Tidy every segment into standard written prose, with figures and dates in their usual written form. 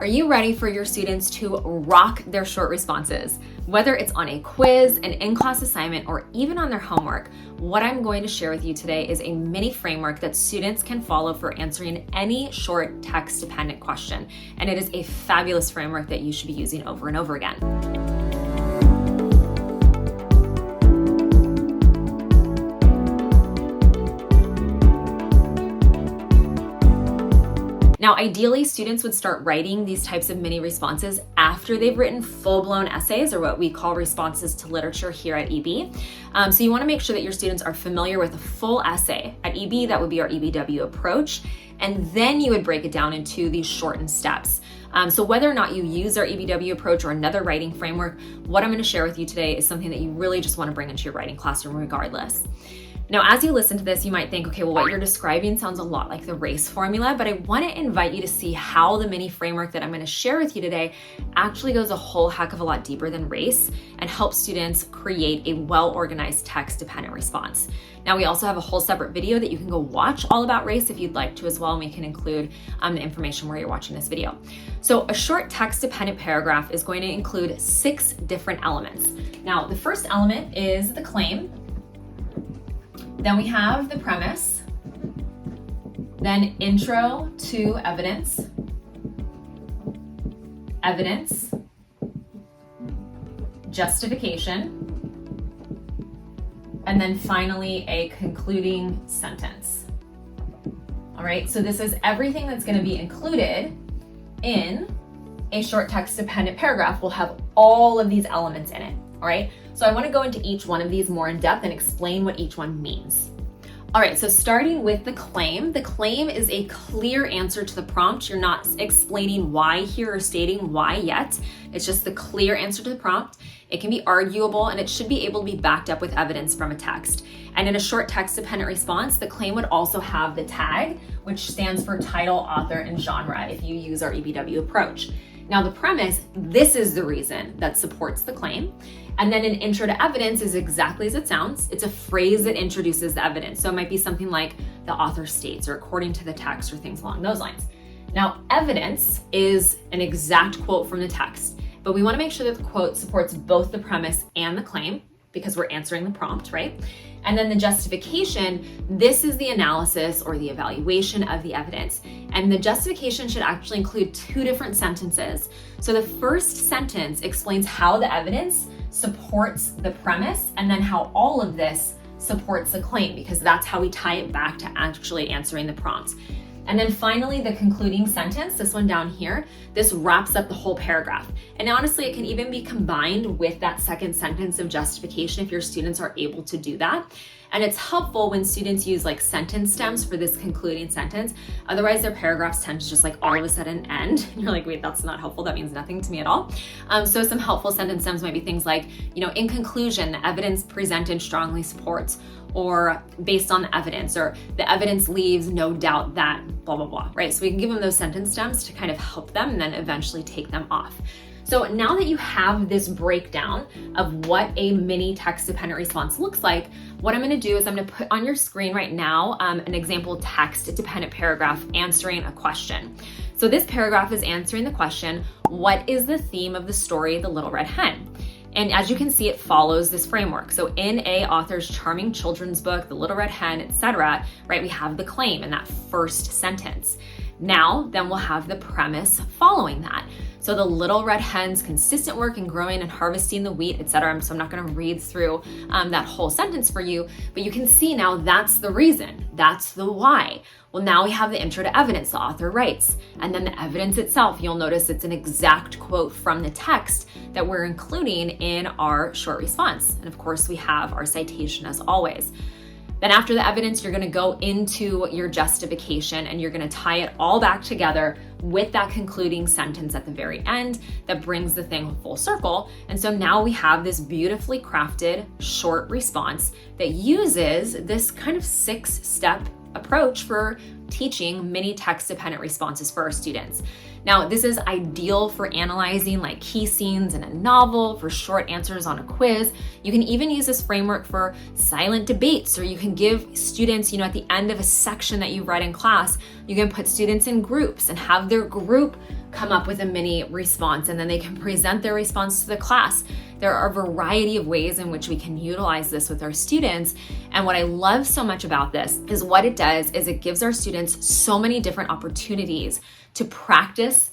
Are you ready for your students to rock their short responses? Whether it's on a quiz, an in-class assignment, or even on their homework, what I'm going to share with you today is a mini framework that students can follow for answering any short text-dependent question. And it is a fabulous framework that you should be using over and over again. Now, ideally, students would start writing these types of mini responses after they've written full-blown essays, or what we call responses to literature here at EB. So you want to make sure that your students are familiar with a full essay. At EB, that would be our EBW approach, and then you would break it down into these shortened steps. So whether or not you use our EBW approach or another writing framework, what I'm going to share with you today is something that you really just want to bring into your writing classroom regardless. Now, as you listen to this, you might think, okay, well, what you're describing sounds a lot like the RACE formula, but I want to invite you to see how the mini framework that I'm going to share with you today actually goes a whole heck of a lot deeper than RACE and helps students create a well-organized text-dependent response. Now, we also have a whole separate video that you can go watch all about RACE if you'd like to as well, and we can include the information where you're watching this video. So a short text-dependent paragraph is going to include 6 different elements. Now, the first element is the claim. Then we have the premise, then intro to evidence, justification, and then finally a concluding sentence. All right, so this is everything that's going to be included in a short text-dependent paragraph. Will have all of these elements in it. All right, so I want to go into each one of these more in depth and explain what each one means. All right, so starting with the claim is a clear answer to the prompt. You're not explaining why here or stating why yet. It's just the clear answer to the prompt. It can be arguable and it should be able to be backed up with evidence from a text. And in a short text-dependent response, the claim would also have the tag, which stands for title, author, and genre if you use our EBW approach. Now, the premise, this is the reason that supports the claim. And then an intro to evidence is exactly as it sounds. It's a phrase that introduces the evidence. So it might be something like the author states or according to the text or things along those lines. Now, evidence is an exact quote from the text, but we want to make sure that the quote supports both the premise and the claim because we're answering the prompt, right? And then the justification, this is the analysis or the evaluation of the evidence. And the justification should actually include 2 different sentences. So the first sentence explains how the evidence supports the premise and then how all of this supports the claim, because that's how we tie it back to actually answering the prompt. And then finally, the concluding sentence, this one down here, this wraps up the whole paragraph. And honestly, it can even be combined with that second sentence of justification if your students are able to do that. And it's helpful when students use like sentence stems for this concluding sentence. Otherwise, their paragraphs tend to just like all of a sudden end. And you're like, wait, that's not helpful. That means nothing to me at all. So some helpful sentence stems might be things like, in conclusion, the evidence presented strongly supports, or based on the evidence, or the evidence leaves no doubt that blah, blah, blah, right? So we can give them those sentence stems to kind of help them and then eventually take them off. So now that you have this breakdown of what a mini text-dependent response looks like, what I'm going to do is I'm going to put on your screen right now an example text-dependent paragraph answering a question. So this paragraph is answering the question, what is the theme of the story, The Little Red Hen? And as you can see, it follows this framework. So in a author's charming children's book, The Little Red Hen, etc., right, we have the claim in that first sentence. Now, then we'll have the premise following that. So the little red hen's consistent work in growing and harvesting the wheat, etc. So I'm not going to read through that whole sentence for you, but you can see now that's the reason, that's the why. Well, now we have the intro to evidence, the author writes, and then the evidence itself, you'll notice it's an exact quote from the text that we're including in our short response. And of course, we have our citation as always. Then after the evidence, you're going to go into your justification and you're going to tie it all back together with that concluding sentence at the very end that brings the thing full circle. And so now we have this beautifully crafted short response that uses this kind of 6-step approach for teaching mini text-dependent responses for our students. Now, this is ideal for analyzing like key scenes in a novel, for short answers on a quiz. You can even use this framework for silent debates, or you can give students, at the end of a section that you've read in class, you can put students in groups and have their group come up with a mini response, and then they can present their response to the class. There are a variety of ways in which we can utilize this with our students. And what I love so much about this is what it does is it gives our students so many different opportunities to practice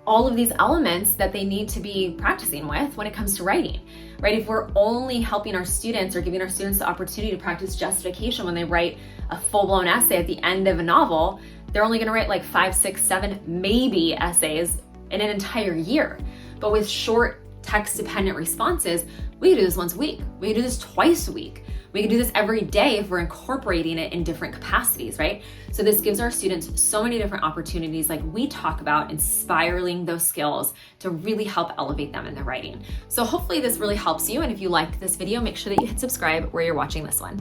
all of these elements that they need to be practicing with when it comes to writing, right? If we're only helping our students or giving our students the opportunity to practice justification when they write a full-blown essay at the end of a novel, they're only gonna write like 5, 6, 7, maybe essays in an entire year. But with short text-dependent responses, we can do this once a week. We can do this twice a week. We can do this every day if we're incorporating it in different capacities, right? So this gives our students so many different opportunities, like we talk about, in spiraling those skills to really help elevate them in their writing. So hopefully this really helps you. And if you liked this video, make sure that you hit subscribe where you're watching this one.